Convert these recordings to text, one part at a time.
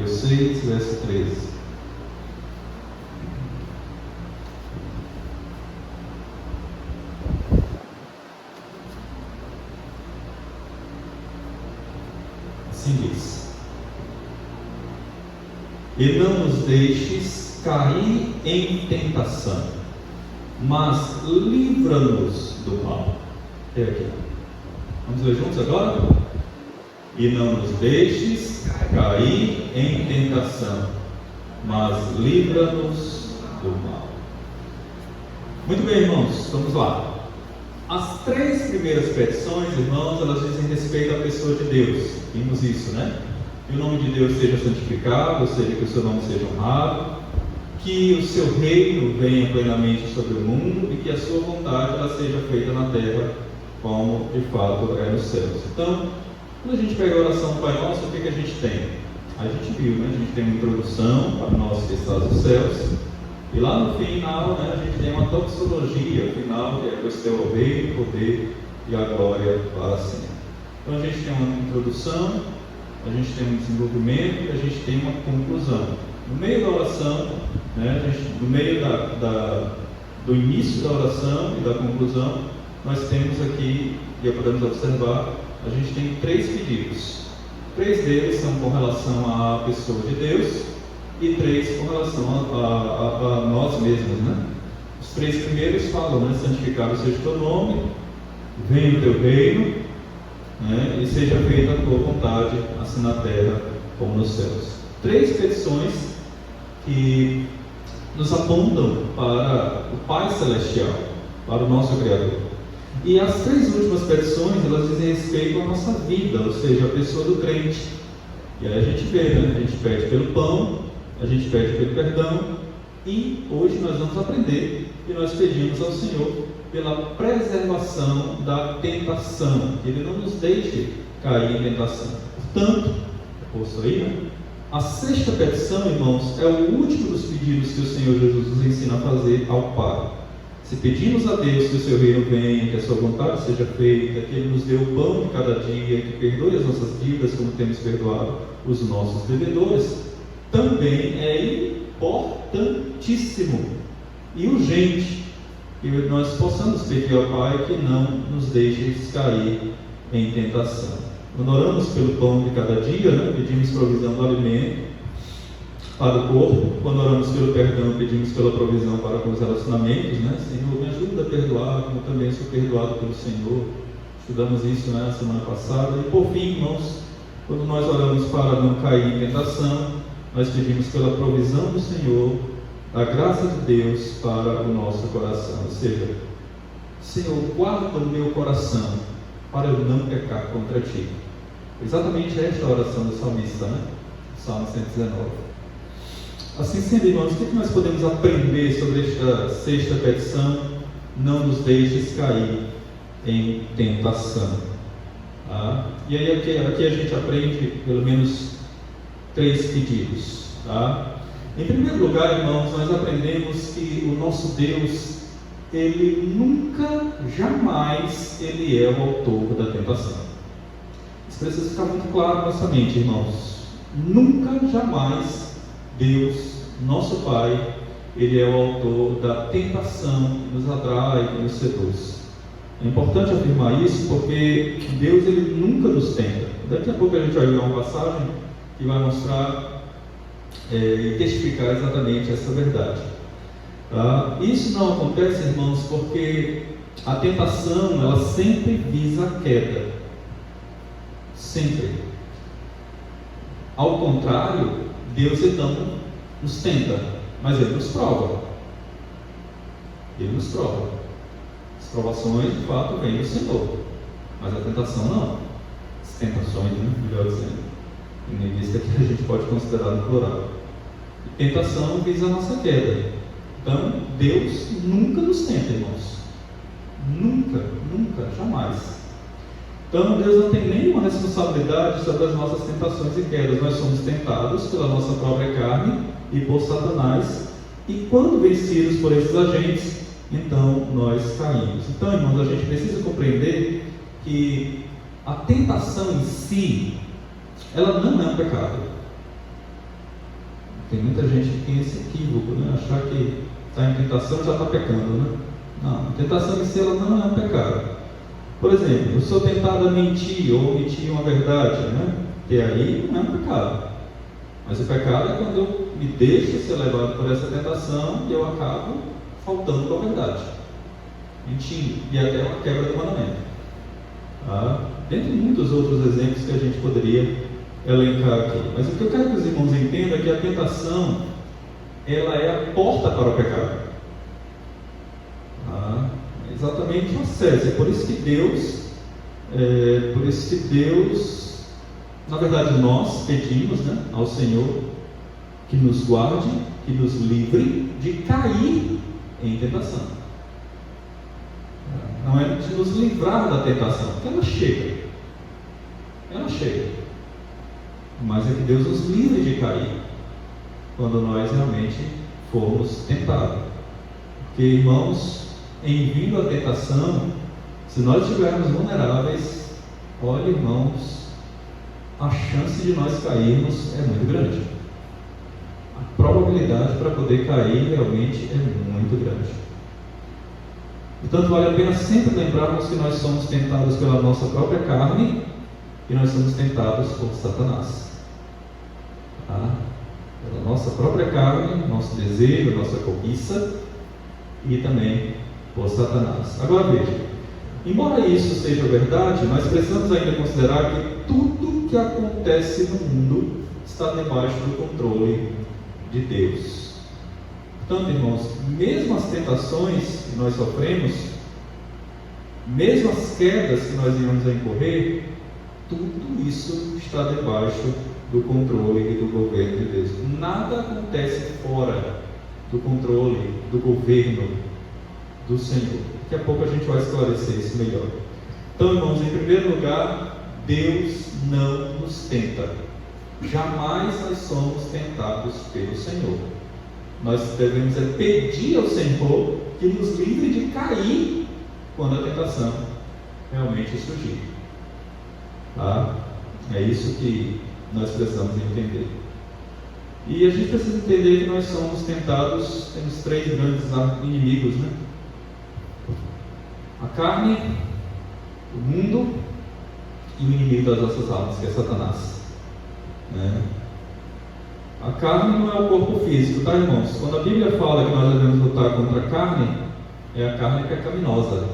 Mateus 6, verso 13. Assim diz: e não nos deixes cair em tentação, mas livra-nos do mal. É aqui. Vamos ler juntos agora? E não nos deixes cair em tentação, mas livra-nos do mal. Muito bem, irmãos, vamos lá. As 3 primeiras petições, irmãos, elas dizem respeito à pessoa de Deus. Vimos isso, né? Que o nome de Deus seja santificado, ou seja, que o seu nome seja honrado, que o seu reino venha plenamente sobre o mundo e que a sua vontade ela seja feita na terra como de fato é nos céus. Então, quando a gente pega a oração do Pai Nosso, o que a gente tem? A gente viu, né? A gente tem uma introdução para nós que estás nos céus, e lá no final, né, a gente tem uma doxologia final, que é pois teu o reino, o poder e a glória para sempre. Então a gente tem uma introdução, a gente tem um desenvolvimento e a gente tem uma conclusão. No meio da oração, né, no meio do início da oração e da conclusão, nós temos aqui, e podemos observar, a gente tem 3 pedidos. 3 deles são com relação à pessoa de Deus e 3 com relação a nós mesmos, né? Os 3 primeiros falam, né? Santificado seja o teu nome, venha o teu reino, né? E seja feita a tua vontade, assim na terra como nos céus. 3 petições que nos apontam para o Pai Celestial, para o nosso Criador. E as 3 últimas petições, elas dizem respeito à nossa vida, ou seja, a pessoa do crente. E aí a gente vê, né? A gente pede pelo pão, a gente pede pelo perdão, e hoje nós vamos aprender e nós pedimos ao Senhor pela preservação da tentação, que Ele não nos deixe cair em tentação. Portanto, ouço aí, né? A 6ª petição, irmãos, é o último dos pedidos que o Senhor Jesus nos ensina a fazer ao Pai. Se pedimos a Deus que o seu reino venha, que a sua vontade seja feita, que Ele nos dê o pão de cada dia, que perdoe as nossas dívidas como temos perdoado os nossos devedores, também é importantíssimo e urgente que nós possamos pedir ao Pai que não nos deixe cair em tentação. Quando oramos pelo pão de cada dia, né, pedimos provisão do alimento para o corpo. Quando oramos pelo perdão, pedimos pela provisão para com os relacionamentos, né? Senhor, me ajuda a perdoar, como também sou perdoado pelo Senhor. Estudamos isso, né, na semana passada. E por fim, irmãos, quando nós oramos para não cair em tentação, nós pedimos pela provisão do Senhor, a graça de Deus para o nosso coração. Ou seja, Senhor, guarda o meu coração para eu não pecar contra Ti. Exatamente esta oração do salmista, né? Salmo 119. Assim sendo, irmãos, o que nós podemos aprender sobre esta 6ª petição? Não nos deixes cair em tentação. Tá? E aí aqui a gente aprende pelo menos 3 pedidos. Tá? Em primeiro lugar, irmãos, nós aprendemos que o nosso Deus, Ele nunca, jamais, Ele é o autor da tentação. Isso precisa ficar muito claro na nossa mente, irmãos. Nunca, jamais, Deus, nosso Pai, Ele é o autor da tentação que nos atrai e nos seduz. É importante afirmar isso porque Deus, Ele nunca nos tenta. Daqui a pouco a gente vai ver uma passagem que vai mostrar e testificar exatamente essa verdade. Tá? Isso não acontece, irmãos, porque a tentação, ela sempre visa a queda. Sempre. Ao contrário, Deus então nos tenta, mas Ele nos prova. Ele nos prova. As provações, de fato, vêm do Senhor, mas a tentação não. As tentações, né? Melhor dizendo. E nem isso aqui a gente pode considerar no plural. E tentação visa a nossa queda. Então, Deus nunca nos tenta, irmãos. Nunca, nunca, jamais. Então, Deus não tem nenhuma responsabilidade sobre as nossas tentações e quedas. Nós somos tentados pela nossa própria carne e por Satanás. E quando vencidos por esses agentes, então nós caímos. Então, irmãos, a gente precisa compreender que a tentação em si, ela não é um pecado. Tem muita gente que tem esse equívoco, né? Achar que está em tentação já está pecando, né? Não, a tentação em si ela não é um pecado. Por exemplo, eu sou tentado a mentir ou omitir uma verdade, né? Que aí não é um pecado. Mas o pecado é quando eu me deixo ser levado por essa tentação e eu acabo faltando com a verdade, mentindo, e até uma quebra do mandamento. Dentre muitos outros exemplos que a gente poderia elencar aqui. Mas o que eu quero que os irmãos entendam é que a tentação ela é a porta para o pecado. É exatamente o acesso. É por isso que Deus, na verdade nós pedimos, né, ao Senhor que nos guarde, que nos livre de cair em tentação. Não é de nos livrar da tentação, porque ela chega. Mas é que Deus nos livre de cair quando nós realmente formos tentados. Porque, irmãos, em vindo a tentação, se nós estivermos vulneráveis, olha, irmãos, a chance de nós cairmos é muito grande. A probabilidade para poder cair realmente é muito grande. Portanto, vale a pena sempre lembrarmos que nós somos tentados pela nossa própria carne e nós somos tentados por Satanás. Pela nossa própria carne, nosso desejo, nossa cobiça e também por Satanás. Agora veja, embora isso seja verdade, nós precisamos ainda considerar que tudo que acontece no mundo está debaixo do controle de Deus. Portanto, irmãos, mesmo as tentações que nós sofremos, mesmo as quedas que nós iremos incorrer, tudo isso está debaixo do controle e do governo de Deus. Nada acontece fora do controle, do governo do Senhor. Daqui a pouco a gente vai esclarecer isso melhor. Então, irmãos, em primeiro lugar, Deus não nos tenta. Jamais nós somos tentados pelo Senhor. Nós devemos pedir ao Senhor que nos livre de cair quando a tentação realmente surgir. É isso que nós precisamos entender. E a gente precisa entender que nós somos tentados, temos três grandes inimigos, né? A carne, o mundo e o inimigo das nossas almas, que é Satanás, né? A carne não é o corpo físico, tá, irmãos? Quando a Bíblia fala que nós devemos lutar contra a carne, é a carne pecaminosa.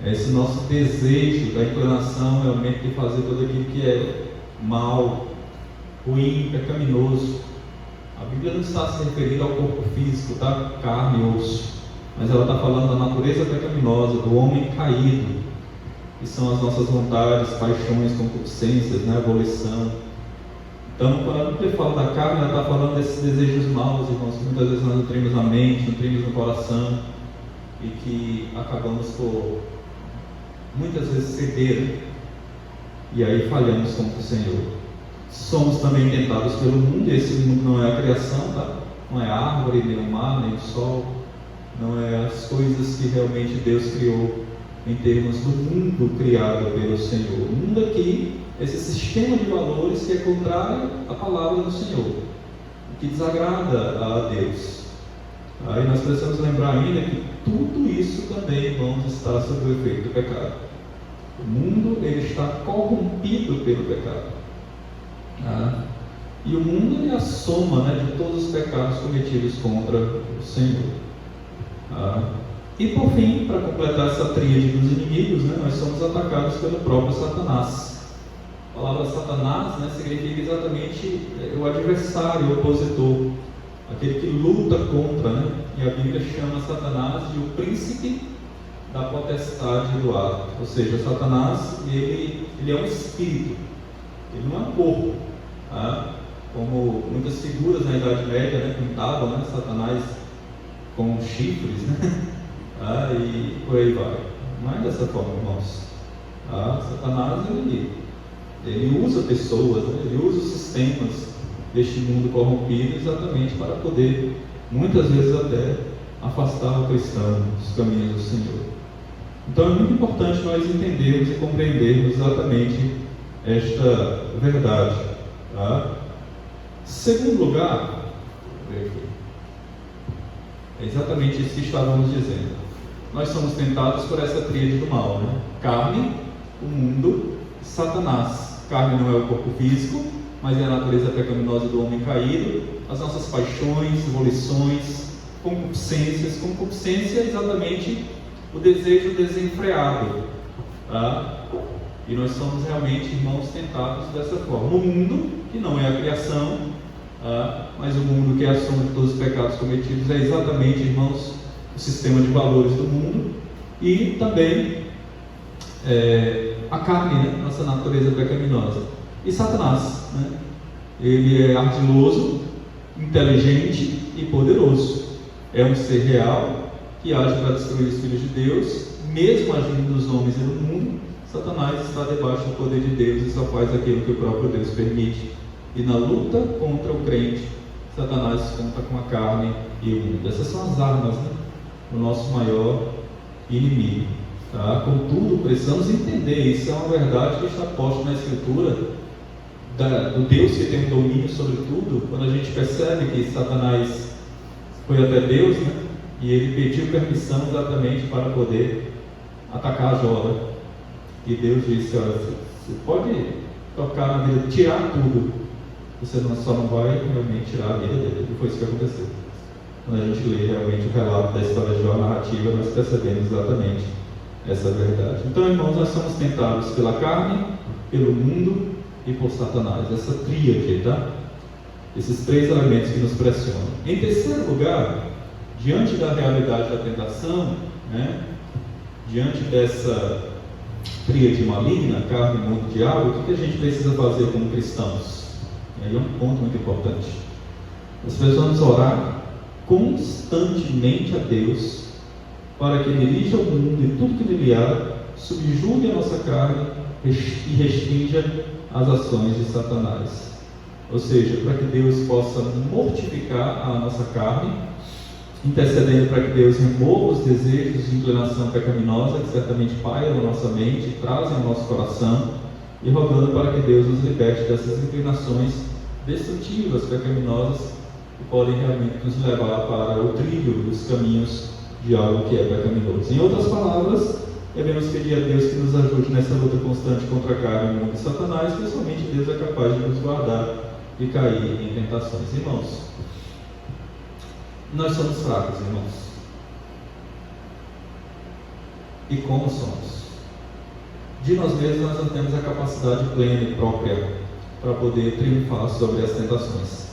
É esse nosso desejo, da inclinação realmente de fazer tudo aquilo que é mal, ruim, pecaminoso. A Bíblia não está se referindo ao corpo físico, tá? Carne e osso. Mas ela está falando da natureza pecaminosa, do homem caído, que são as nossas vontades, paixões, concupiscências, né? Abolição. Então, quando a Bíblia fala da carne, ela está falando desses desejos maus, irmãos, que muitas vezes nós nutrimos na mente, nutrimos no coração, e que acabamos por, muitas vezes, ceder, e aí falhamos contra o Senhor. Somos também tentados pelo mundo, e esse mundo não é a criação, tá? Não é a árvore, nem o mar, nem o sol, não é as coisas que realmente Deus criou em termos do mundo criado pelo Senhor. O mundo aqui, esse sistema de valores que é contrário à palavra do Senhor, que desagrada a Deus. Aí nós precisamos lembrar ainda que tudo isso também, irmãos, está sob o efeito do pecado. O mundo ele está corrompido pelo pecado. E o mundo é a soma, né, de todos os pecados cometidos contra o Senhor. E por fim, para completar essa tríade dos inimigos, né, nós somos atacados pelo próprio Satanás. A palavra Satanás, né, significa exatamente o adversário, o opositor, aquele que luta contra, né? E a Bíblia chama Satanás de o príncipe da potestade do ar. Ou seja, Satanás ele é um espírito, ele não é um corpo, como muitas figuras na Idade Média, né, pintavam, né, Satanás com chifres, né? E por aí vai. Não é dessa forma, irmãos. Satanás ele usa pessoas, né? Ele usa os sistemas deste mundo corrompido exatamente para poder, muitas vezes até, afastar o cristão dos caminhos do Senhor. Então é muito importante nós entendermos e compreendermos exatamente esta verdade. Segundo lugar, ver aqui. É exatamente isso que estávamos dizendo. Nós somos tentados por essa tríade do mal, né? Carne, o mundo, Satanás. Carne não é o corpo físico, mas é a natureza pecaminosa do homem caído, as nossas paixões, volições, concupiscências. Concupiscência é exatamente o desejo desenfreado, tá? E nós somos realmente, irmãos, tentados dessa forma. O mundo, que não é a criação, mas o mundo que é a soma de todos os pecados cometidos, é exatamente, irmãos, o sistema de valores do mundo. E também a carne, né? Nossa natureza pecaminosa. E Satanás, né? Ele é ardiloso, inteligente e poderoso. É um ser real que age para destruir os filhos de Deus, mesmo agindo nos homens e no mundo. Satanás está debaixo do poder de Deus e só faz aquilo que o próprio Deus permite. E na luta contra o crente, Satanás conta com a carne e o mundo. Essas são as armas, né? O nosso maior inimigo, tá? Contudo, precisamos entender, isso é uma verdade que está posta na Escritura, do Deus que tem um domínio sobre tudo. Quando a gente percebe que Satanás foi até Deus, né? E ele pediu permissão exatamente para poder atacar Jó, né? E Deus disse: olha, você pode tocar na vida, tirar tudo, você só não vai realmente tirar a vida dele. E foi isso que aconteceu. Quando a gente lê realmente o relato da história de Jó, a narrativa, nós percebemos exatamente essa verdade. Então, irmãos, nós somos tentados pela carne, pelo mundo e por Satanás. Essa tríade, tá? Esses três elementos que nos pressionam. Em terceiro lugar, diante da realidade da tentação, né? Diante dessa tríade maligna, carne, mundo e diabo, o que a gente precisa fazer como cristãos? E aí é um ponto muito importante. Nós precisamos orar constantemente a Deus para que Ele dirija o mundo e tudo que nele há, subjugue a nossa carne e restrinja as ações de Satanás. Ou seja, para que Deus possa mortificar a nossa carne, intercedendo para que Deus remova os desejos de inclinação pecaminosa que certamente pairam na nossa mente, trazem ao nosso coração, e rogando para que Deus nos liberte dessas inclinações destrutivas, pecaminosas, que podem realmente nos levar para o trilho dos caminhos de algo que é pecaminoso. Em outras palavras, devemos pedir a Deus que nos ajude nessa luta constante contra a carne, o mundo e Satanás, que somente Deus é capaz de nos guardar de cair em tentações. Irmãos, nós somos fracos, irmãos. E como somos? De nós mesmos nós não temos a capacidade plena e própria para poder triunfar sobre as tentações.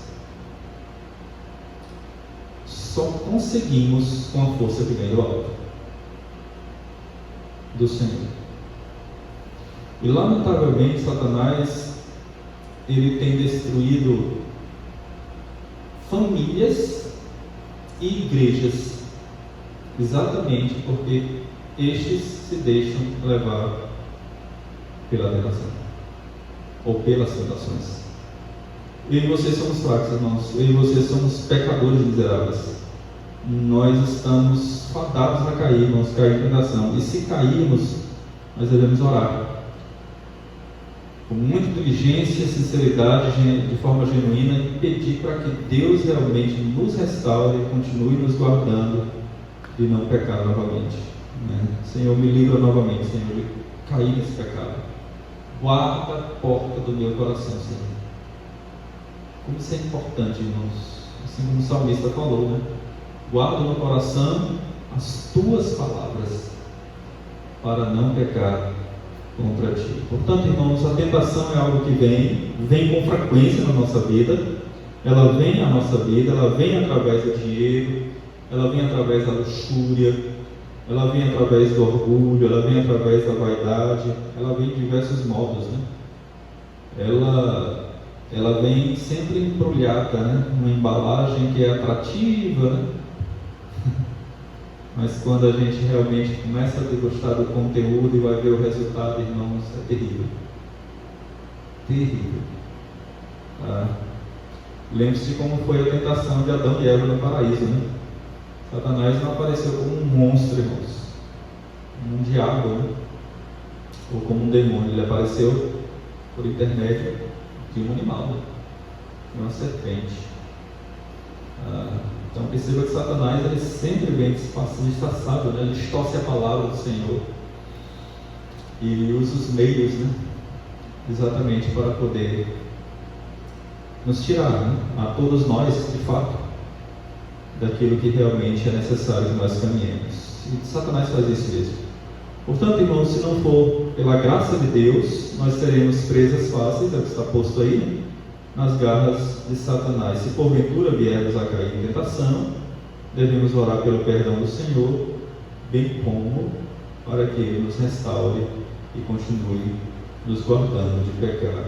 Só conseguimos com a força que vem do alto, do Senhor. E lamentavelmente Satanás, ele tem destruído famílias e igrejas, exatamente porque estes se deixam levar pela tentação, ou pelas tentações. Eu e vocês somos fracos, irmãos. Eu e vocês somos pecadores miseráveis. Nós estamos fadados a cair, irmãos, cair em tentação. E se cairmos, nós devemos orar com muita diligência, sinceridade, de forma genuína, e pedir para que Deus realmente nos restaure e continue nos guardando de não pecar novamente, né? Senhor, me livra novamente, Senhor, de cair nesse pecado. Guarda a porta do meu coração, Senhor. Como isso é importante, irmãos. Assim como o salmista falou, né? Guarda no coração as tuas palavras, para não pecar contra ti. Portanto, irmãos, a tentação é algo que vem com frequência na nossa vida. Ela vem à nossa vida, ela vem através do dinheiro, ela vem através da luxúria, ela vem através do orgulho, ela vem através da vaidade, ela vem de diversos modos, né? Ela vem sempre embrulhada, né? Uma embalagem que é atrativa, né? Mas quando a gente realmente começa a degustar do conteúdo e vai ver o resultado, irmãos, é terrível. Terrível. Tá? Lembre-se de como foi a tentação de Adão e Eva no paraíso, né? Satanás não apareceu como um monstro, irmãos, como um diabo, né? Ou como um demônio. Ele apareceu por intermédio de um animal, né? De uma serpente. Então perceba que Satanás ele sempre vem disfarçado, né? Ele distorce a palavra do Senhor e usa os meios, né? Exatamente para poder nos tirar, né? A todos nós, de fato, daquilo que realmente é necessário que nós caminhemos. E Satanás faz isso mesmo. Portanto, irmãos, se não for pela graça de Deus, nós teremos presas fáceis, é o que está posto aí, né? Nas garras de Satanás. Se porventura viermos a cair em tentação, devemos orar pelo perdão do Senhor, bem como para que Ele nos restaure e continue nos guardando de pecar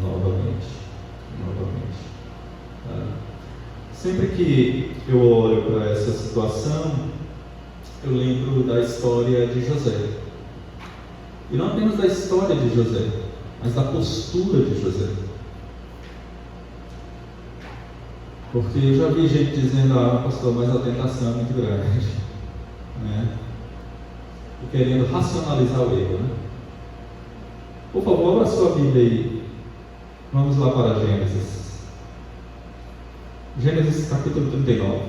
novamente. Sempre que eu olho para essa situação, eu lembro da história de José. E não apenas da história de José, mas da postura de José. Porque eu já vi gente dizendo, pastor, mas a tentação é muito grande, né? E querendo racionalizar o erro, né? Por favor, abra sua Bíblia aí. Vamos lá para Gênesis. Gênesis capítulo 39.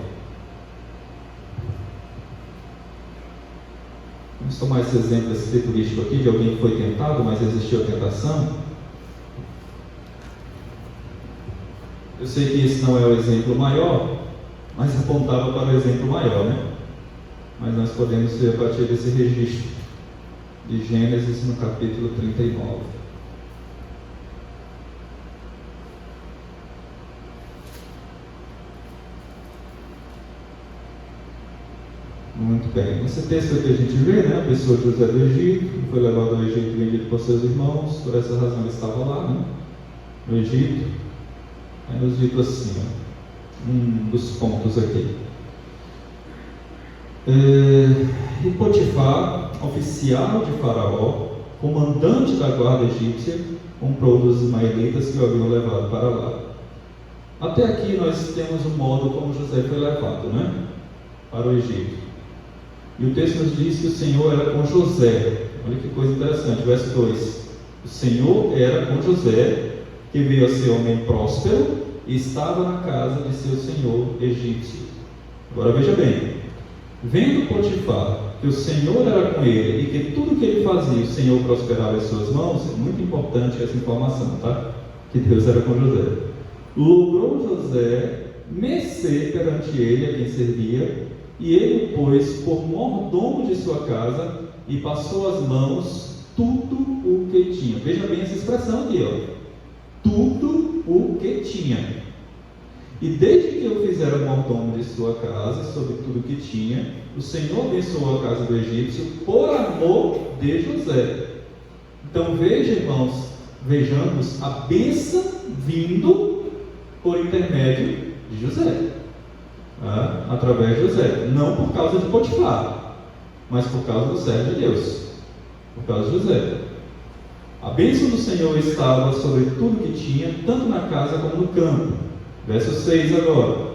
Vamos tomar esse exemplo, esse futurístico aqui, de alguém que foi tentado, mas existiu a tentação. Eu sei que esse não é o exemplo maior, mas apontava para o exemplo maior, né? Mas nós podemos ver a partir desse registro de Gênesis no capítulo 39. Muito bem. Esse texto aqui a gente vê, né? A pessoa de José do Egito, foi levado ao Egito e vendido por seus irmãos, por essa razão ele estava lá, né? No Egito. Aí nos dito assim, um dos pontos aqui. E Potifar, oficial de Faraó, comandante da guarda egípcia, comprou dos ismaelitas que o haviam levado para lá. Até aqui nós temos o modo como José foi levado, né? Para o Egito. E o texto nos diz que o Senhor era com José. Olha que coisa interessante, verso 2. O Senhor era com José, que veio a ser homem próspero e estava na casa de seu senhor egípcio. Agora veja bem, vendo Potifar que o Senhor era com ele e que tudo que ele fazia o Senhor prosperava em suas mãos, é muito importante essa informação, tá? Que Deus era com José. Logrou José mercê perante ele, a quem servia, e ele o pôs por mordomo de sua casa e passou às mãos tudo o que tinha. Veja bem essa expressão aqui, ó. Tudo o que tinha. E desde que eu fizera mordomo de sua casa, sobre tudo o que tinha, o Senhor abençoou a casa do egípcio por amor de José. Então veja, irmãos, vejamos a bênção vindo por intermédio de José, através de José, não por causa de Potifar, mas por causa do servo de Deus, por causa de José. A bênção do Senhor estava sobre tudo que tinha, tanto na casa como no campo. Verso 6 agora.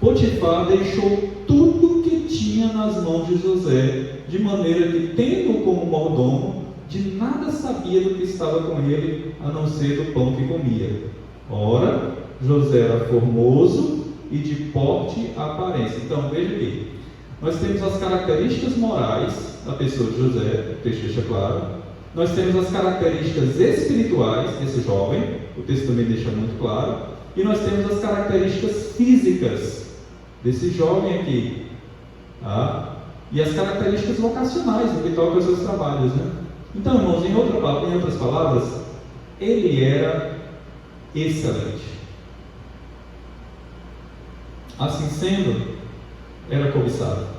Potifar deixou tudo que tinha nas mãos de José, de maneira que, tendo-o como mordomo, de nada sabia do que estava com ele, a não ser do pão que comia. Ora, José era formoso e de porte aparência. Então, veja aqui. Nós temos as características morais da pessoa de José, o texto deixa claro. Nós temos as características espirituais desse jovem, o texto também deixa muito claro, e nós temos as características físicas desse jovem aqui, e as características vocacionais do que toca os seus trabalhos, né? Então, irmãos, em outras palavras, ele era excelente. Assim sendo, era cobiçado.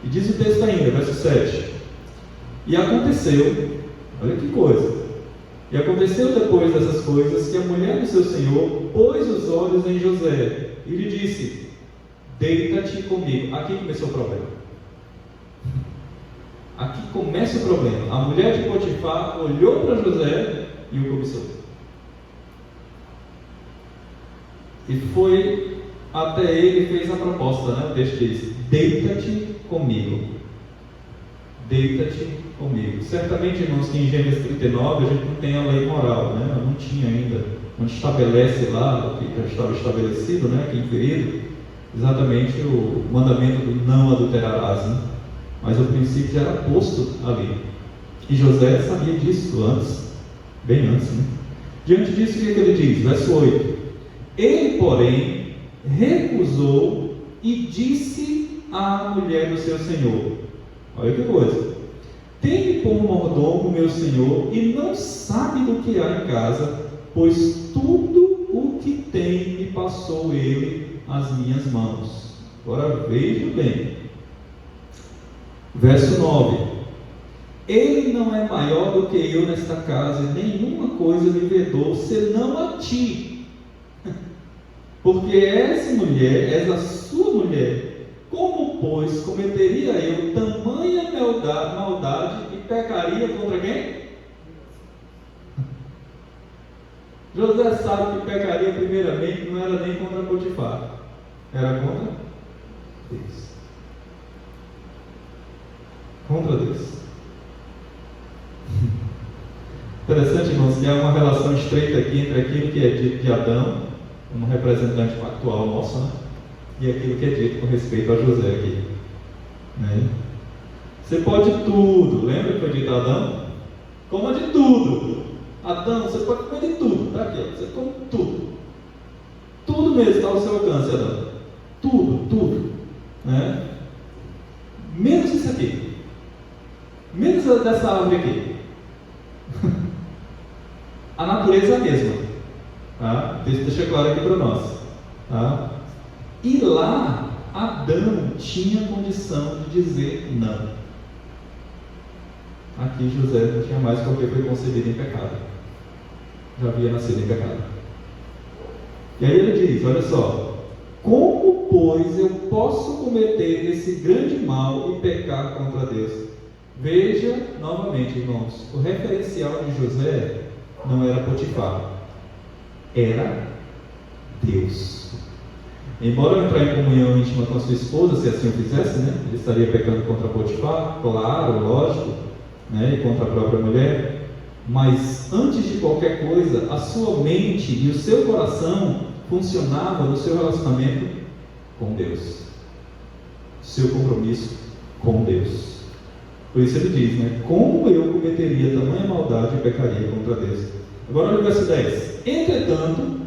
E diz o texto ainda, verso 7. E aconteceu, olha que coisa, e aconteceu depois dessas coisas, que a mulher do seu senhor pôs os olhos em José, e lhe disse: deita-te comigo. Aqui começou o problema. Aqui começa o problema. A mulher de Potifar olhou para José e o cobiçou. E foi até ele e fez a proposta, né? O texto diz: deita-te comigo. Deita-te comigo. Certamente, irmãos, que em Gênesis 39 a gente não tem a lei moral, né? Não tinha ainda onde estabelece lá, o que já estava estabelecido, né, aqui inferido, exatamente o mandamento do não adulterarás, né? Mas o princípio já era posto ali. E José sabia disso antes, bem antes, né? Diante disso, o que ele diz? Verso 8: ele, porém, recusou e disse à mulher do seu senhor: olha que coisa, tem por mordomo meu senhor e não sabe do que há em casa, pois tudo o que tem me passou ele às minhas mãos. Agora veja bem, verso 9: ele não é maior do que eu nesta casa, e nenhuma coisa me vedou, senão a ti, porque és mulher, és a sua mulher. Como, pois, cometeria eu tamanha maldade e pecaria contra quem? José sabe que pecaria primeiramente, não era nem contra Potifar, era contra Deus. Contra Deus. Interessante, irmãos, que há uma relação estreita aqui entre aquilo que é dito de Adão, um representante pactual nosso, né? E aquilo que é dito com respeito a José aqui, né? Você pode tudo, lembra que foi dito a Adão? Coma de tudo. Adão, você pode comer de tudo, tá aqui, ó. Você come tudo. Tudo mesmo está ao seu alcance, Adão. Tudo, né? Menos isso aqui. Menos dessa árvore aqui. A natureza é a mesma, tá? Deixa claro aqui para nós, tá? E lá Adão tinha condição de dizer não. Aqui José não tinha mais, porque foi concebido em pecado, já havia nascido em pecado. E aí ele diz, olha só: como, pois, eu posso cometer esse grande mal e pecar contra Deus? Veja novamente, irmãos, o referencial de José não era Potifar, era Deus. Embora entrar em comunhão íntima com a sua esposa, se assim o fizesse, né, ele estaria pecando contra Potifar, claro, lógico, né, e contra a própria mulher. Mas antes de qualquer coisa, a sua mente e o seu coração funcionavam no seu relacionamento com Deus, seu compromisso com Deus. Por isso ele diz, né? Como eu cometeria tamanha maldade e pecaria contra Deus? Agora olha o verso 10. Entretanto,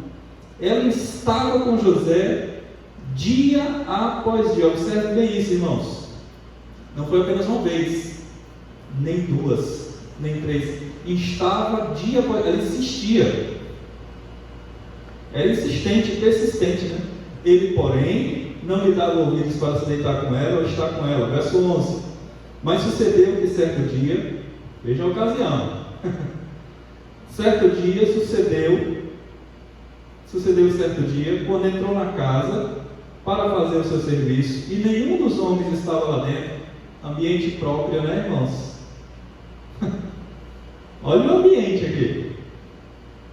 ela estava com José dia após dia. Observe bem isso, irmãos. Não foi apenas uma vez, nem duas, nem três. Estava dia após dia. Ela insistia. Era insistente, persistente, né? Ele, porém, não lhe dava ouvidos para se deitar com ela ou estar com ela. Verso 11. Mas sucedeu que certo dia, veja a ocasião, certo dia sucedeu certo dia, quando entrou na casa para fazer o seu serviço, e nenhum dos homens estava lá dentro. Ambiente próprio, né, irmãos? Olha o ambiente aqui.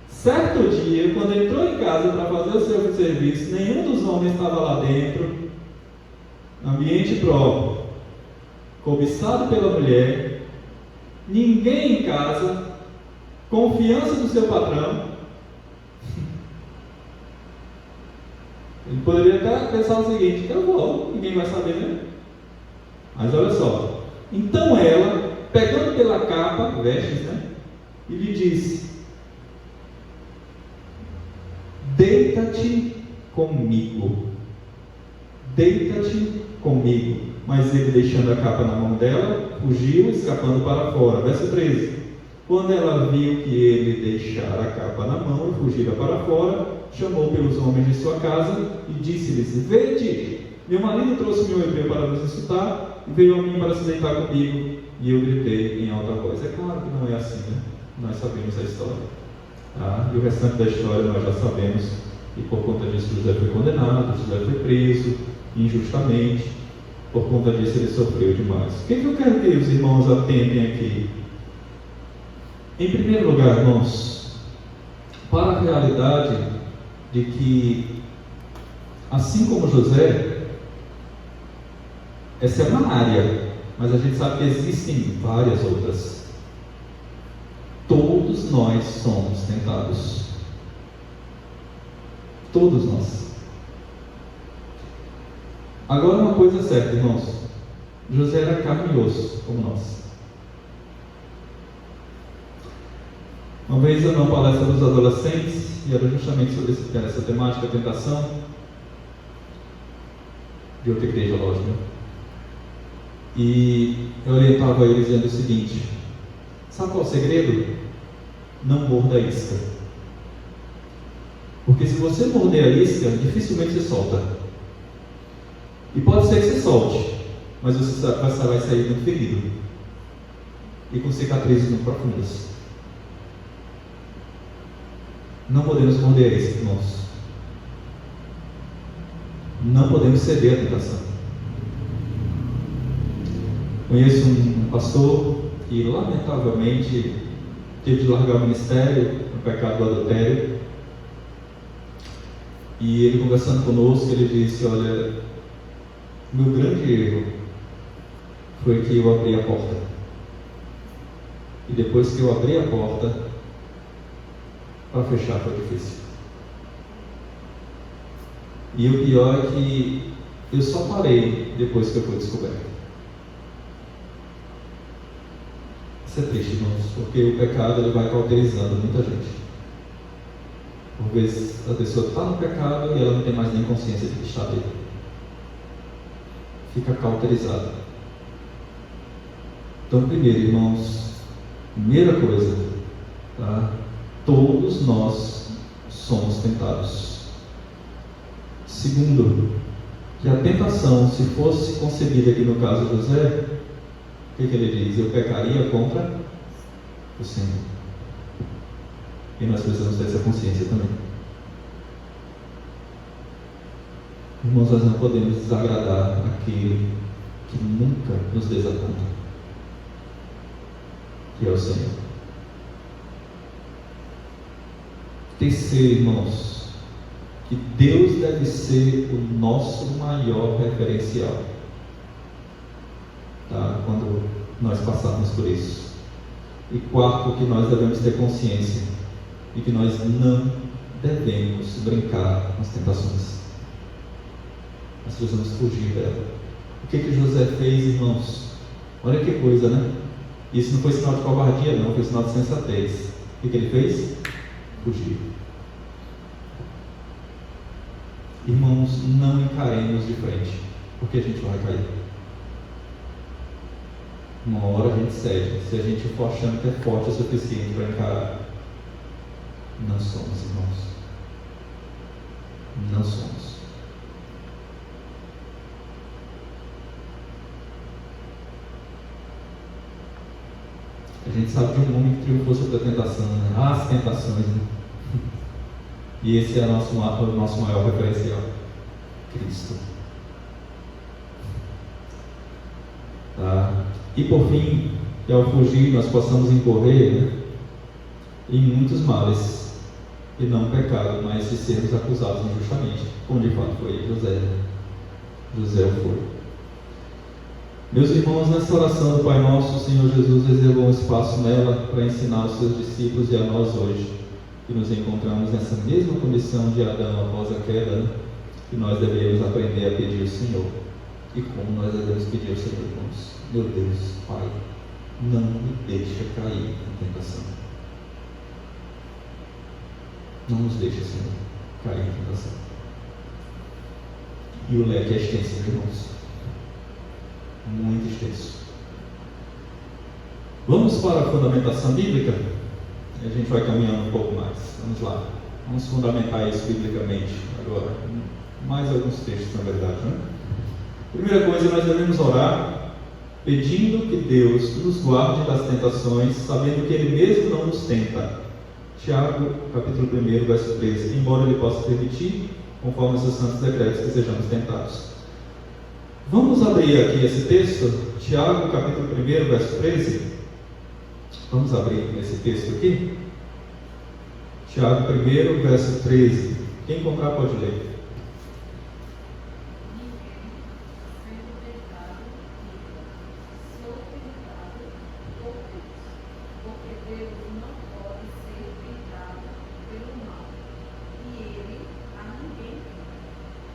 Certo dia, quando entrou em casa para fazer o seu serviço, nenhum dos homens estava lá dentro. Ambiente próprio. Cobiçado pela mulher, ninguém em casa, confiança do seu patrão. Ele poderia até pensar o seguinte: eu vou, ninguém vai saber, né? Mas olha só, então ela, pegando pela capa, vestes, né? E lhe disse: deita-te comigo, deita-te comigo. Mas ele, deixando a capa na mão dela, fugiu, escapando para fora. Verso 13. Quando ela viu que ele deixara a capa na mão e fugira para fora, chamou pelos homens de sua casa e disse-lhes: vede, meu marido trouxe meu hebreu para nos insultar e veio a mim para se deitar comigo. E eu gritei em alta voz. É claro que não é assim, né? Nós sabemos a história, tá? E o restante da história nós já sabemos. E por conta disso José foi condenado, José foi preso injustamente. Por conta disso ele sofreu demais. O que eu quero que os irmãos atentem aqui? Em primeiro lugar, irmãos, para a realidade de que, assim como José, essa é uma área, mas a gente sabe que existem várias outras. Todos nós somos tentados. Todos nós. Agora uma coisa é certa, irmãos. José era carne e osso, como nós. Uma vez eu numa palestra dos adolescentes, e era justamente sobre essa temática, a tentação, de outra igreja, lógico, né? E eu orientava eles dizendo o seguinte: sabe qual é o segredo? Não morda a isca. Porque se você morder a isca, dificilmente você solta. E pode ser que você solte, mas você vai sair muito ferido e com cicatrizes muito profundas. Não podemos morder a isca, irmãos. Não podemos ceder à tentação. Conheço um pastor que lamentavelmente teve de largar o ministério no pecado do adultério. E ele, conversando conosco, ele disse: olha, meu grande erro foi que eu abri a porta. E depois que eu abri a porta, para fechar foi difícil. E o pior é que eu só parei depois que eu fui descoberto. Isso é triste, irmãos, porque o pecado ele vai cauterizando muita gente. Por vezes a pessoa está no pecado e ela não tem mais nem consciência de que está dele. Fica cauterizada. Então, primeiro, irmãos, primeira coisa, tá? Todos nós somos tentados. Segundo, que a tentação, se fosse concebida aqui no caso de José, o que ele diz? Eu pecaria contra o Senhor. E nós precisamos ter essa consciência também. Irmãos, nós não podemos desagradar aquele que nunca nos desaponta, que é o Senhor. Terceiro, irmãos, que Deus deve ser o nosso maior referencial, tá? Quando nós passarmos por isso. E quarto, que nós devemos ter consciência de que nós não devemos brincar com as tentações. Nós precisamos fugir dela. O que José fez, irmãos? Olha que coisa, né? Isso não foi sinal de covardia, não, foi sinal de sensatez. O que ele fez? Fugir. Irmãos, não encaremos de frente, porque a gente vai cair. Uma hora a gente cede, se a gente for achando que é forte o suficiente para encarar. Não somos, irmãos. Não somos. A gente sabe de um homem que triunfou sobre a tentação, né? As tentações, né? E esse é o nosso maior referencial: Cristo. Tá? E por fim, que ao fugir nós possamos incorrer, né, em muitos males, e não pecado, mas de sermos acusados injustamente, como de fato foi José. José o foi. Meus irmãos, nessa oração do Pai Nosso, o Senhor Jesus reservou um espaço nela para ensinar aos seus discípulos e a nós hoje, que nos encontramos nessa mesma condição de Adão após a queda, né, que nós devemos aprender a pedir ao Senhor. E como nós devemos pedir ao Senhor, irmãos? Meu Deus, Pai, não me deixa cair na tentação. Não nos deixa, Senhor, cair na tentação. E o leque é extenso, irmãos. Muito extenso. Vamos para a fundamentação bíblica? A gente vai caminhando um pouco mais. Vamos lá. Vamos fundamentar isso biblicamente agora. Mais alguns textos, na verdade, né? Primeira coisa, nós devemos orar pedindo que Deus nos guarde das tentações, sabendo que Ele mesmo não nos tenta. Tiago, capítulo 1, verso 13. Embora Ele possa permitir, conforme os seus santos decretos, que sejamos tentados. Vamos abrir aqui esse texto, Tiago, capítulo 1, verso 13. Vamos abrir esse texto aqui. Tiago 1, verso 13. Quem encontrar pode ler.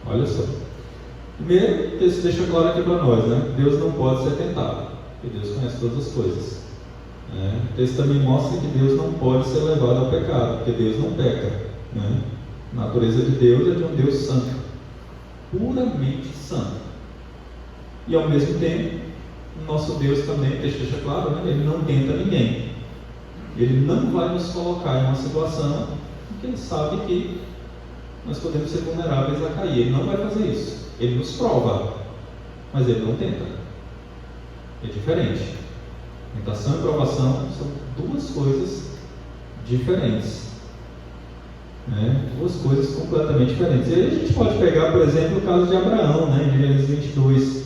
Olha só. Primeiro, isso deixa claro aqui para nós, né? Deus não pode ser tentado, porque Deus conhece todas as coisas. Né? O texto também mostra que Deus não pode ser levado ao pecado, porque Deus não peca. Né? A natureza de Deus é de um Deus santo, puramente santo. E ao mesmo tempo, o nosso Deus também, o texto deixa claro, né? Ele não tenta ninguém. Ele não vai nos colocar em uma situação em que Ele sabe que nós podemos ser vulneráveis a cair. Ele não vai fazer isso. Ele nos prova, mas Ele não tenta. É diferente. Tentação e provação são duas coisas diferentes. Né? Duas coisas completamente diferentes. E aí a gente pode pegar, por exemplo, o caso de Abraão, né? Em Gênesis 22.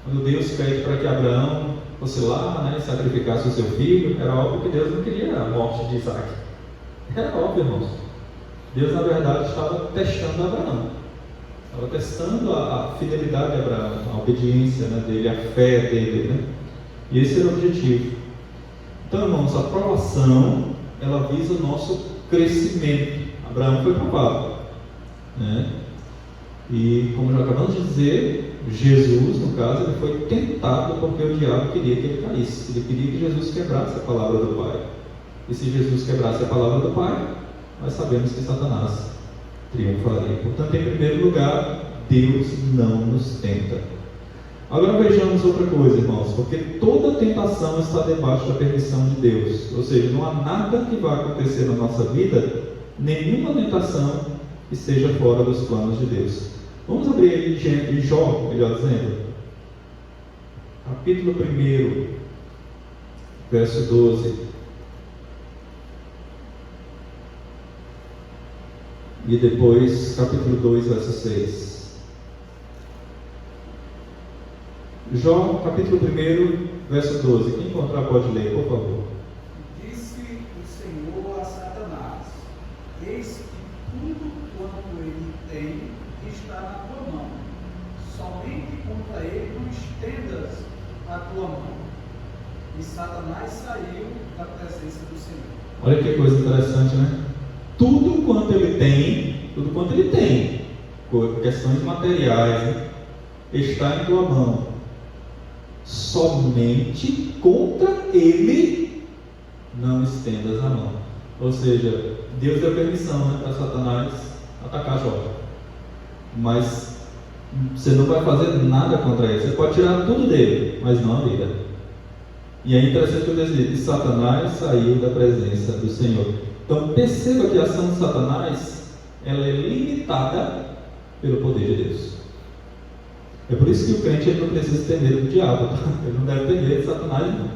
Quando Deus pede para que Abraão fosse lá, né, e sacrificasse o seu filho, era óbvio que Deus não queria a morte de Isaac. Era óbvio, irmãos. Deus, na verdade, estava testando Abraão. Estava testando a fidelidade de Abraão, a obediência, né, dele, a fé dele. Né? E esse era o objetivo. Então, irmãos, a provação, ela visa o nosso crescimento. Abraão foi provado. Né? E, como já acabamos de dizer, Jesus, no caso, ele foi tentado porque o diabo queria que ele caísse. Ele queria que Jesus quebrasse a palavra do Pai. E se Jesus quebrasse a palavra do Pai, nós sabemos que Satanás triunfaria. Portanto, em primeiro lugar, Deus não nos tenta. Agora vejamos outra coisa, irmãos, porque toda tentação está debaixo da permissão de Deus. Ou seja, não há nada que vá acontecer na nossa vida, nenhuma tentação que seja fora dos planos de Deus. Vamos abrir aí Jó, melhor dizendo, capítulo 1, verso 12. E depois, capítulo 2, verso 6. Jó, capítulo 1, verso 12. Quem encontrar pode ler, por favor. Disse o Senhor a Satanás: eis que tudo quanto ele tem está na tua mão. Somente contra ele não estendas a tua mão. E Satanás saiu da presença do Senhor. Olha que coisa interessante, né? Tudo quanto ele tem, questões materiais, né, está em tua mão. Somente contra ele não estendas a mão. Ou seja, Deus deu permissão, né, para Satanás atacar Jó. Mas você não vai fazer nada contra ele. Você pode tirar tudo dele, mas não a vida. E é interessante que o texto diz: Satanás saiu da presença do Senhor. Então perceba que a ação de Satanás, ela é limitada pelo poder de Deus. É por isso que o crente, ele não precisa ter medo do diabo, tá? Ele não deve ter medo de Satanás, não.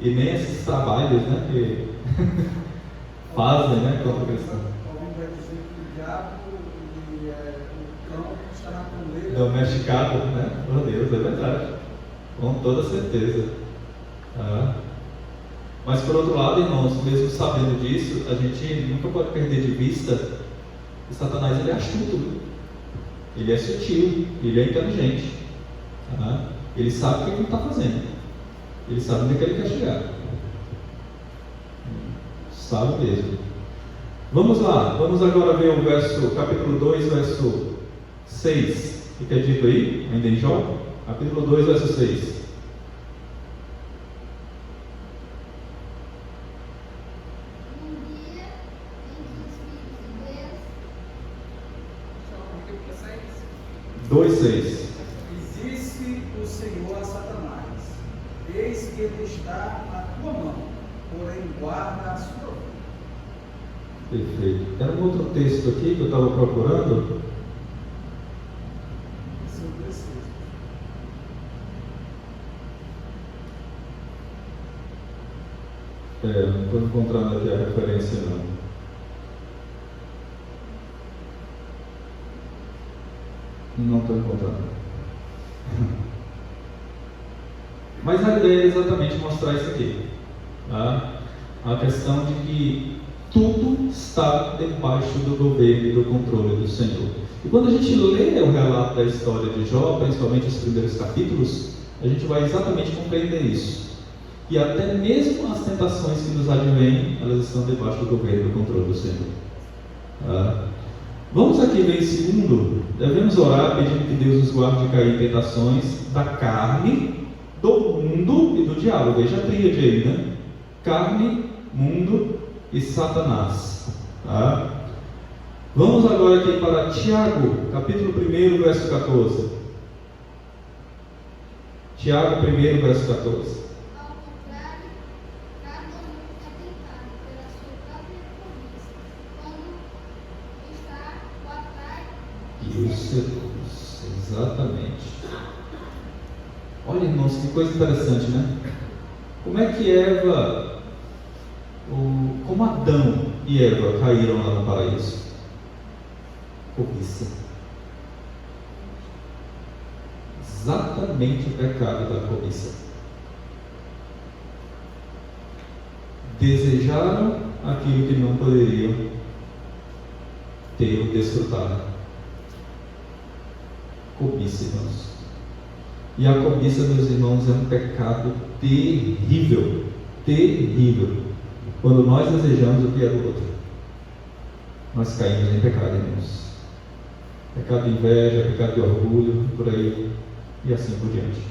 E nem esses trabalhos, né, que fazem, né, contra o cristão. Alguém vai dizer que o diabo e o cão está na coleira. Domesticado, né? Por Deus, é verdade. Com toda certeza. Mas por outro lado, irmãos, mesmo sabendo disso, a gente nunca pode perder de vista que Satanás, ele é astuto, ele é sutil, ele é inteligente. Ele sabe o que ele está fazendo, ele sabe onde é que ele quer chegar, sabe mesmo. Vamos lá, vamos agora ver o verso, capítulo 2, verso 6, o que é dito aí, ainda em Jó, capítulo 2, verso 6. E disse o Senhor a Satanás: eis que ele está na tua mão, porém guarda a sua vida. Perfeito. Era um outro texto aqui que eu estava procurando. Não estou encontrando aqui a referência, não. Não estou encontrando. Mas a ideia é exatamente mostrar isso aqui. Tá? A questão de que tudo está debaixo do governo e do controle do Senhor. E quando a gente lê o relato da história de Jó, principalmente os primeiros capítulos, a gente vai exatamente compreender isso. E até mesmo as tentações que nos advêm, elas estão debaixo do governo e do controle do Senhor. Tá? Vamos aqui ver em segundo, devemos orar pedindo que Deus nos guarde de cair em tentações da carne, do mundo e do diabo. Veja a tríade aí, né? Carne, mundo e Satanás. Tá? Vamos agora aqui para Tiago, capítulo 1, verso 14. Tiago 1, verso 14. Ao contrário, cada um é tentado pela sua própria cobiça, quando está o atrai E os seduz, exatamente. Olha, irmãos, que coisa interessante, né? Como é que como Adão e Eva caíram lá no paraíso? Cobiça. Exatamente o pecado da cobiça. Desejaram aquilo que não poderiam ter ou desfrutar. Cobiça, irmãos. E a cobiça, meus irmãos, é um pecado terrível. Terrível. Quando nós desejamos o que é do outro, nós caímos em pecado, irmãos. Pecado de inveja, pecado de orgulho, por aí, e assim por diante.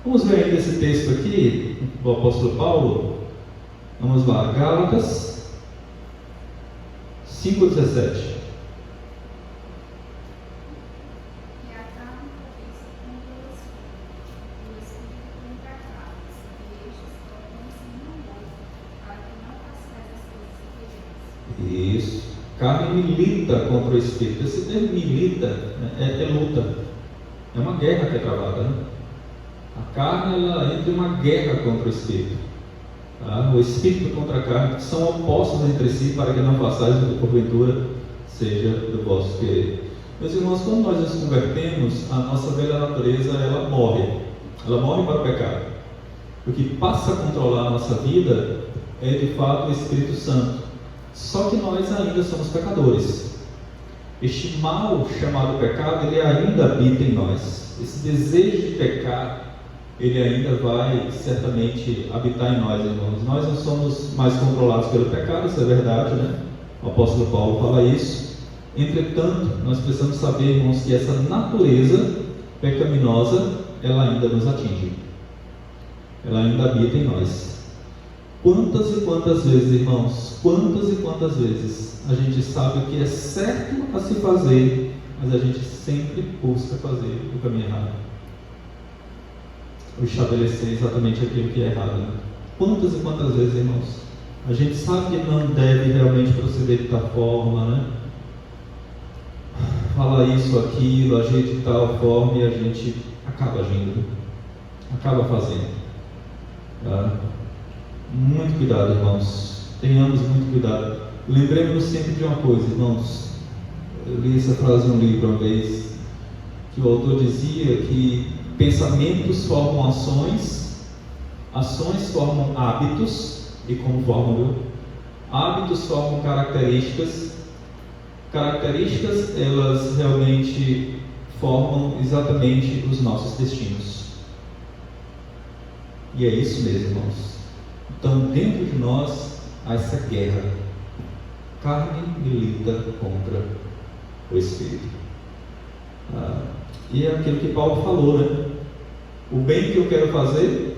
Vamos ver ainda esse texto aqui, do apóstolo Paulo. Vamos lá, Gálatas 5,17. e a carne cobiça contra o espírito contra a carne, e estes tornam-se um no outro, para que não façais as coisas que quereis. Isso. Carne milita contra o espírito. Esse termo milita, né, é luta. É uma guerra que é travada, né? A carne, ela entra em uma guerra contra o espírito. Tá? O espírito contra a carne, que são opostos entre si, para que não façais o que porventura seja do vosso querer. Meus irmãos, quando nós nos convertemos, a nossa velha natureza, ela morre. Ela morre para o pecado. O que passa a controlar a nossa vida é, de fato, o Espírito Santo. Só que nós ainda somos pecadores. Este mal chamado pecado, ele ainda habita em nós. Esse desejo de pecar, ele ainda vai certamente habitar em nós, irmãos. Nós não somos mais controlados pelo pecado, isso é verdade, né? O apóstolo Paulo fala isso. Entretanto, nós precisamos saber, irmãos, que essa natureza pecaminosa, ela ainda nos atinge. Ela ainda habita em nós. Quantas e quantas vezes, irmãos, quantas e quantas vezes a gente sabe o que é certo a se fazer, mas a gente sempre busca fazer o caminho errado, ou estabelecer exatamente aquilo que é errado, né? Quantas e quantas vezes, irmãos, a gente sabe que não deve realmente proceder de tal forma, né? Fala isso, aquilo, agir de tal forma, e a gente acaba agindo, acaba fazendo, tá? Muito cuidado, irmãos. Tenhamos muito cuidado. Lembremos sempre de uma coisa, irmãos. Eu li essa frase num livro uma vez, que o autor dizia que pensamentos formam ações, ações formam hábitos, e como formam, hábitos formam características, características, elas realmente formam exatamente os nossos destinos. E é isso mesmo, irmãos. Então, dentro de nós há essa guerra. Carne milita contra o Espírito. E é aquilo que Paulo falou, né? O bem que eu quero fazer,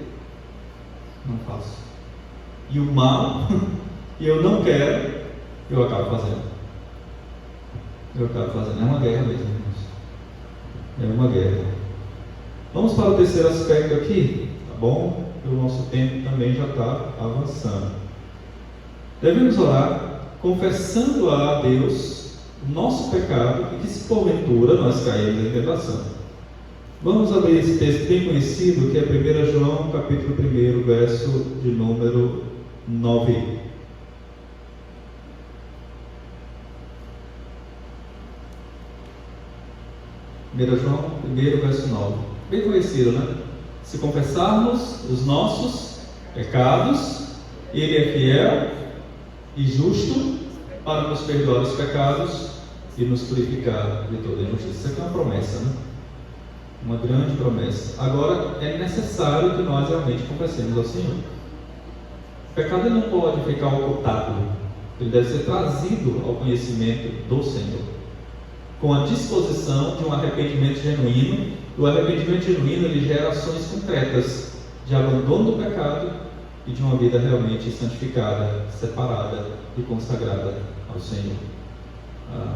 não faço. E o mal, que eu não quero, eu acabo fazendo. Eu acabo fazendo. É uma guerra mesmo, irmãos. É uma guerra. Vamos para o terceiro aspecto aqui, tá bom? O nosso tempo também já está avançando. Devemos orar confessando a Deus o nosso pecado e que, se porventura nós caímos em tentação. Vamos abrir esse texto bem conhecido, que é 1 João, capítulo 1, verso de número 9. João 1, verso 9. Bem conhecido, né? Se confessarmos os nossos pecados, Ele é fiel e justo para nos perdoar os pecados e nos purificar de toda injustiça. Isso aqui é uma promessa, né? Uma grande promessa. Agora, é necessário que nós realmente confessemos ao Senhor. O pecado não pode ficar ocultado. Ele deve ser trazido ao conhecimento do Senhor. com a disposição de um arrependimento genuíno. O arrependimento genuíno ele gera ações concretas de abandono do pecado e de uma vida realmente santificada, separada e consagrada ao Senhor.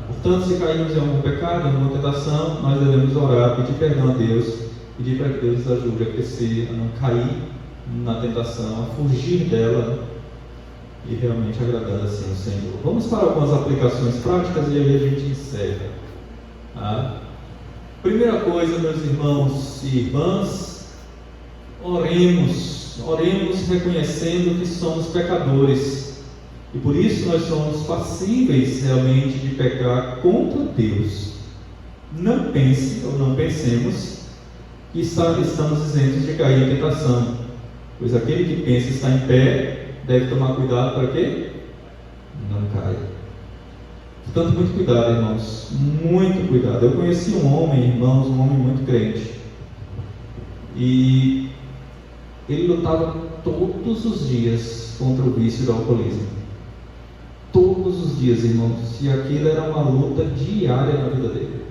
Portanto, se caímos em algum pecado, em alguma tentação, nós devemos orar, pedir perdão a Deus, pedir para que Deus nos ajude a crescer, a não cair na tentação, a fugir dela e realmente agradar assim ao Senhor. Vamos para algumas aplicações práticas e aí a gente encerra. Primeira coisa, meus irmãos e irmãs, oremos reconhecendo que somos pecadores. E por isso nós somos passíveis realmente de pecar contra Deus. Não pense ou não pensemos que estamos isentos de cair em tentação, pois aquele que pensa estar em pé deve tomar cuidado para quê? Não caia. Portanto, muito cuidado, irmãos, muito cuidado. Eu conheci um homem, irmãos, um homem muito crente, e ele lutava todos os dias contra o vício do alcoolismo. Todos os dias, irmãos, e aquilo era uma luta diária na vida dele.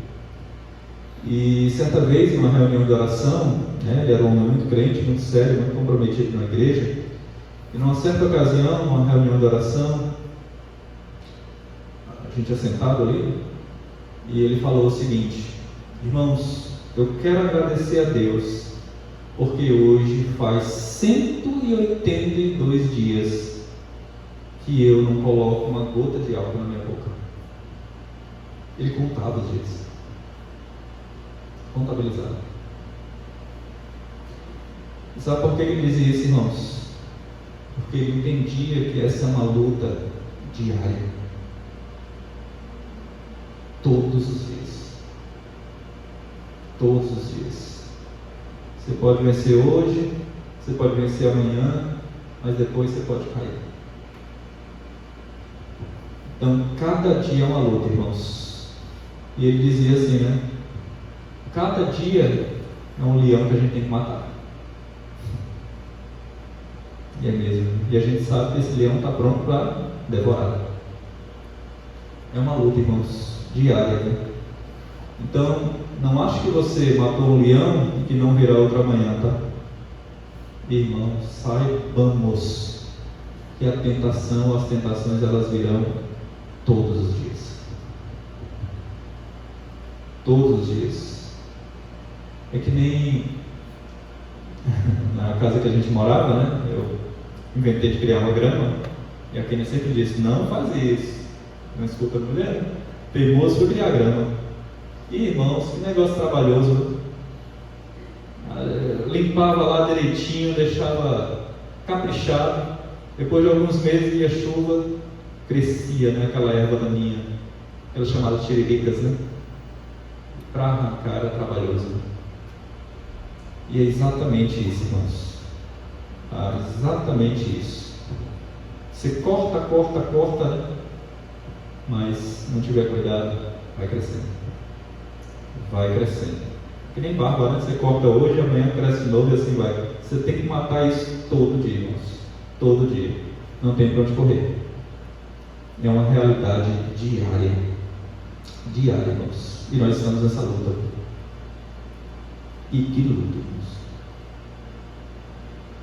E certa vez, em uma reunião de oração, ele era um homem muito crente, muito sério, muito comprometido na igreja, e numa certa ocasião, uma reunião de oração, a gente assentado ali, e ele falou o seguinte: irmãos, eu quero agradecer a Deus, porque hoje faz 182 dias que eu não coloco uma gota de álcool na minha boca. Ele contava os dias, contabilizava. E sabe por que ele dizia isso, irmãos? Porque ele entendia que essa é uma luta diária, todos os dias, todos os dias. Você pode vencer hoje, você pode vencer amanhã, mas depois você pode cair. Então, cada dia é uma luta, irmãos. E ele dizia assim, cada dia é um leão que a gente tem que matar. E é mesmo. E a gente sabe que esse leão está pronto para devorar. É uma luta, irmãos, diária. Então, não ache que você matou um leão e que não virá outro amanhã, tá? Irmãos, saibamos que a tentação, as tentações, elas virão todos os dias. Todos os dias. É que nem na casa que a gente morava, eu inventei de criar uma grama, e a Kenia sempre disse: não faz isso. Não escuta a mulher? Teimoso foi criar grama. E irmãos, que negócio trabalhoso. Limpava lá direitinho, deixava caprichado. Depois de alguns meses ia chuva, crescia, aquela erva daninha, aquelas chamadas tiriritas, para arrancar era trabalhoso. E é exatamente isso, irmãos. Exatamente isso. Você corta, mas não tiver cuidado, vai crescendo. Vai crescendo. Que nem barba, Você corta hoje, amanhã cresce de novo e assim vai. Você tem que matar isso todo dia, irmãos. Todo dia. Não tem para onde correr. É uma realidade diária. Diária, irmãos. E nós estamos nessa luta. E que luta, irmãos.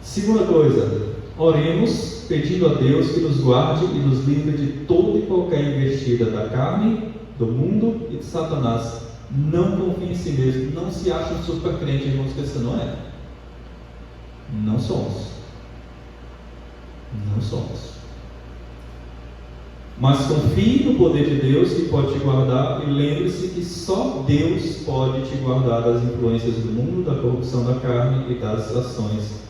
Segunda coisa, oremos pedindo a Deus que nos guarde e nos livre de toda e qualquer investida da carne, do mundo e de Satanás. Não confie em si mesmo, não se ache um super crente, irmãos, que você não é. Não somos. Não somos. Mas confie no poder de Deus que pode te guardar, e lembre-se que só Deus pode te guardar das influências do mundo, da corrupção da carne e das ações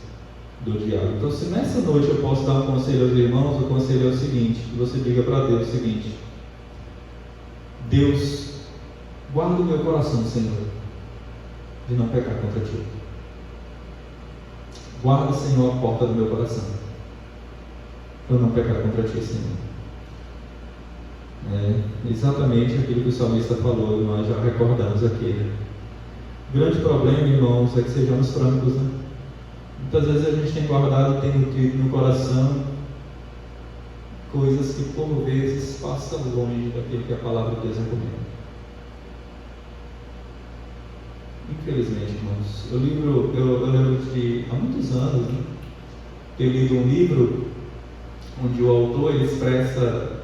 do diabo. Então, se nessa noite eu posso dar um conselho aos irmãos, o conselho é o seguinte: você diga para Deus o seguinte: Deus, guarda o meu coração, Senhor, de não pecar contra Ti. Guarda, Senhor, a porta do meu coração, para eu não pecar contra Ti, Senhor. Exatamente aquilo que o salmista falou, nós já recordamos aqui. O grande problema, irmãos, é que sejamos francos, Muitas vezes a gente tem guardado e tem nutrido no coração coisas que por vezes passam longe daquilo que a palavra de Deus recomenda. Infelizmente, irmãos. Eu lembro de, há muitos anos, né, ter lido um livro onde o autor ele expressa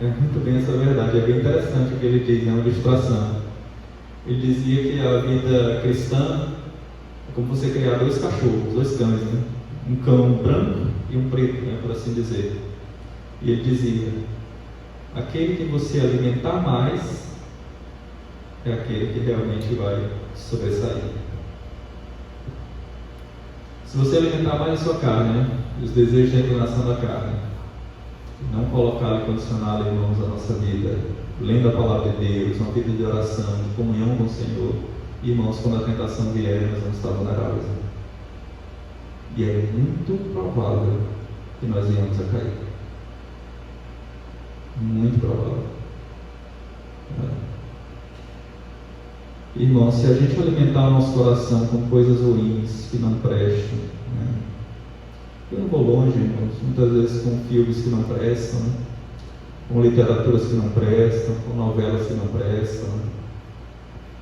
muito bem essa verdade. É bem interessante o que ele diz, uma ilustração. Ele dizia que a vida cristã é como você criar dois cachorros, dois cães, né? Um cão branco e um preto, né, por assim dizer. E ele dizia: aquele que você alimentar mais é aquele que realmente vai sobressair. Se você alimentar mais a sua carne, né, os desejos da inclinação da carne, não colocar e condicionar, irmãos, a nossa vida, lendo a palavra de Deus, uma vida de oração, de comunhão com o Senhor, irmãos, quando a tentação vier, nós vamos estar vulneráveis. E é muito provável que nós venhamos a cair. Muito provável. Irmãos, se a gente alimentar o nosso coração com coisas ruins que não prestam, né? Eu não vou longe, irmãos, muitas vezes com filmes que não prestam, né? Com literaturas que não prestam, com novelas que não prestam, né?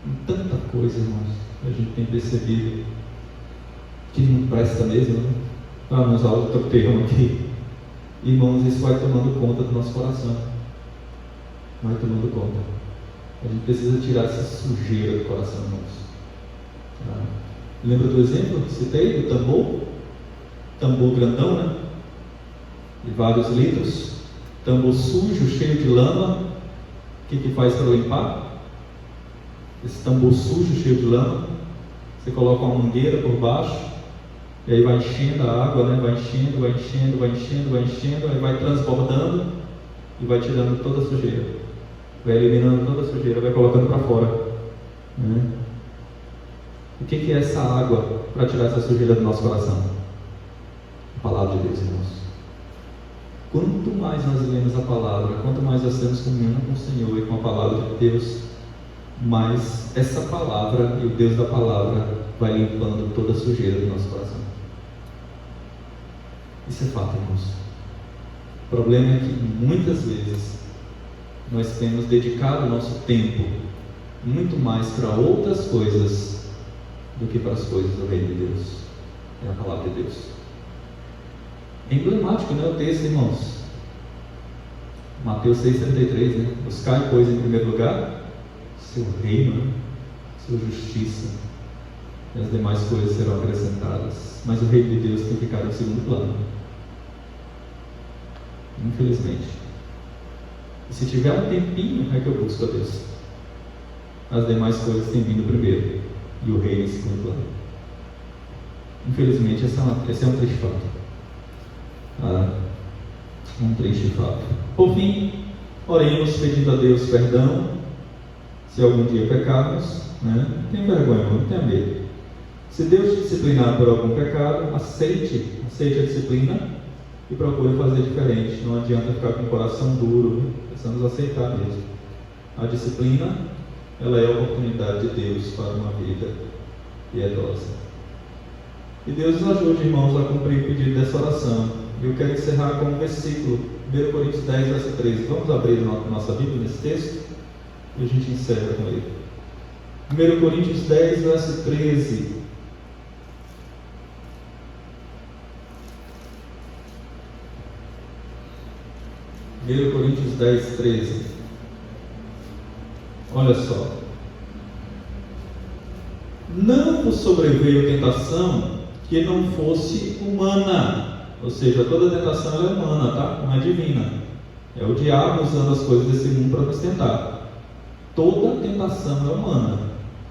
Com tanta coisa, irmãos, que a gente tem percebido que não presta mesmo, né? Vamos usar outro termo aqui. Irmãos, isso vai tomando conta do nosso coração. Vai tomando conta. A gente precisa tirar essa sujeira do coração, irmãos. Lembra do exemplo que citei, do tambor? Tambor grandão, né? De vários litros. Tambor sujo, cheio de lama. O que faz para limpar? Esse tambor sujo, cheio de lama. Você coloca uma mangueira por baixo. E aí vai enchendo a água, né? Vai enchendo, vai enchendo, vai enchendo, vai enchendo. Aí vai transbordando e vai tirando toda a sujeira. Vai eliminando toda a sujeira, vai colocando para fora. Né? O que é essa água para tirar essa sujeira do nosso coração? A palavra de Deus, irmãos. Quanto mais nós lemos a palavra, quanto mais nós temos comunhão com o Senhor e com a palavra de Deus, mais essa palavra e o Deus da palavra vai limpando toda a sujeira do nosso coração. Isso é fato, irmãos. O problema é que muitas vezes nós temos dedicado o nosso tempo muito mais para outras coisas do que para as coisas do reino de Deus. É a palavra de Deus. É emblemático, né, o texto, irmãos? Mateus 6,33, né? Buscai, pois, em primeiro lugar seu reino, né? Sua justiça, e as demais coisas serão acrescentadas. Mas o reino de Deus tem que ficar em segundo plano. Infelizmente. E se tiver um tempinho, é que eu busco a Deus. As demais coisas têm vindo primeiro, e o reino em segundo plano. Infelizmente, esse é um triste fato. Um triste fato. Por fim, oremos pedindo a Deus perdão, se algum dia pecarmos, né? Não tenha vergonha, não tenha medo. Se Deus te disciplinar por algum pecado, aceite a disciplina e procure fazer diferente. Não adianta ficar com o coração duro, né? Precisamos aceitar mesmo. A disciplina, ela é a oportunidade de Deus para uma vida piedosa. E Deus nos ajude, irmãos, a cumprir o pedido dessa oração. Eu quero encerrar com um versículo, 1 Coríntios 10, verso 13. Vamos abrir a nossa Bíblia nesse texto e a gente encerra com ele. 1 Coríntios 10, verso 13. Coríntios 10, 13. Olha só. Não vos sobreveio tentação que não fosse humana. Ou seja, toda tentação é humana, tá? Não é divina. É o diabo usando as coisas desse mundo para nos tentar. Toda tentação é humana.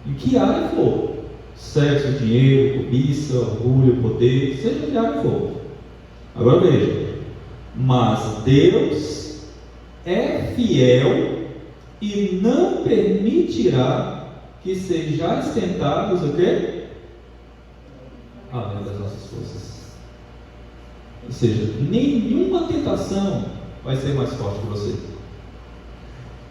Em que área for. Sexo, dinheiro, cobiça, orgulho, poder, seja onde área for. Agora veja. Mas Deus é fiel e não permitirá que sejais tentados o quê? Além das nossas forças. Ou seja, nenhuma tentação vai ser mais forte que você.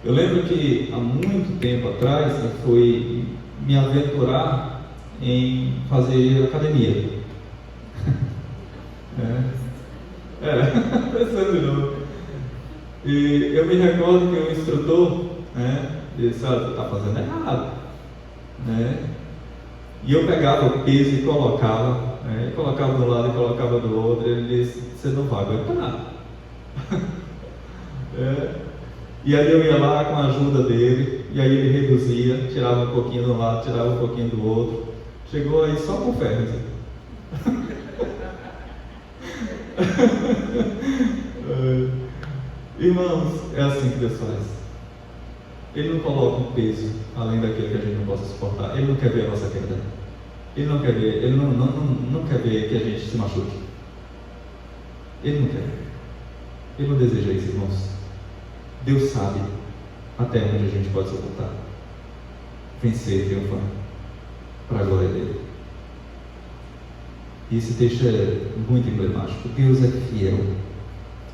Eu lembro que há muito tempo atrás eu fui me aventurar em fazer academia. Pensando de novo. E eu me recordo que o instrutor, né, disse: você está fazendo errado, né? E eu pegava o peso e colocava, colocava de um lado e colocava do outro. Ele disse: você não vai aguentar. E aí eu ia lá com a ajuda dele, e aí ele reduzia, tirava um pouquinho de um lado, tirava um pouquinho do outro. Chegou aí só com ferro. Irmãos, é assim que Deus faz. Ele não coloca um peso além daquele que a gente não possa suportar. Ele não quer ver a nossa queda. Ele não quer ver, ele não quer ver que a gente se machuque. Ele não quer. Ele não deseja isso, irmãos. Deus sabe até onde a gente pode suportar. Vencer e triunfar para a glória dele. E esse texto é muito emblemático. Deus é fiel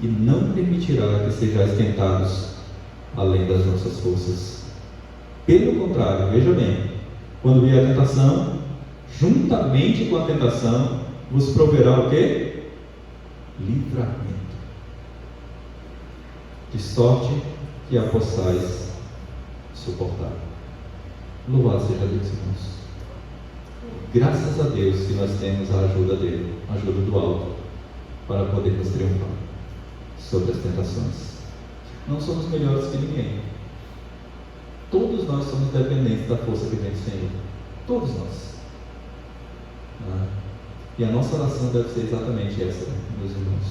e não permitirá que sejais tentados além das nossas forças. Pelo contrário, veja bem, quando vier a tentação, juntamente com a tentação, vos proverá o quê? Livramento. De sorte que a possais suportar. Louvado seja Deus, irmãos. Graças a Deus que nós temos a ajuda dele, a ajuda do alto, para podermos triunfar sobre as tentações. Não somos melhores que ninguém. Todos nós somos dependentes da força que vem do Senhor. Todos nós. E a nossa oração deve ser exatamente essa, meus irmãos.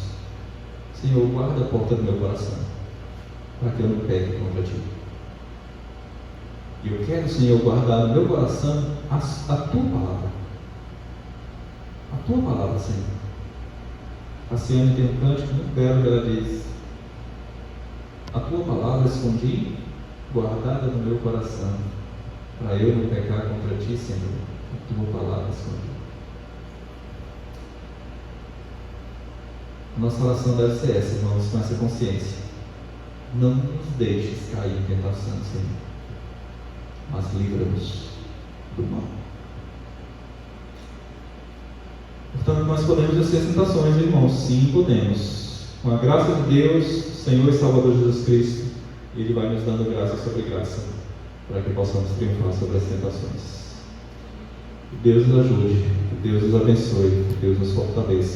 Senhor, guarda a porta do meu coração, para que eu não peque contra ti. E eu quero, Senhor, guardar no meu coração a tua palavra. A tua palavra, Senhor. A Ciane tem um cântico muito belo que ela diz: a tua palavra escondi, guardada no meu coração, para eu não pecar contra ti, Senhor. A tua palavra escondi. A nossa oração deve ser essa, irmãos, com essa consciência. Não nos deixes cair em tentação, Senhor, mas livra-nos do mal. Portanto, nós podemos vencer tentações, irmãos. Sim, podemos. Com a graça de Deus, Senhor e Salvador Jesus Cristo, Ele vai nos dando graça sobre graça, para que possamos triunfar sobre as tentações. Que Deus nos ajude, que Deus nos abençoe, que Deus nos fortaleça.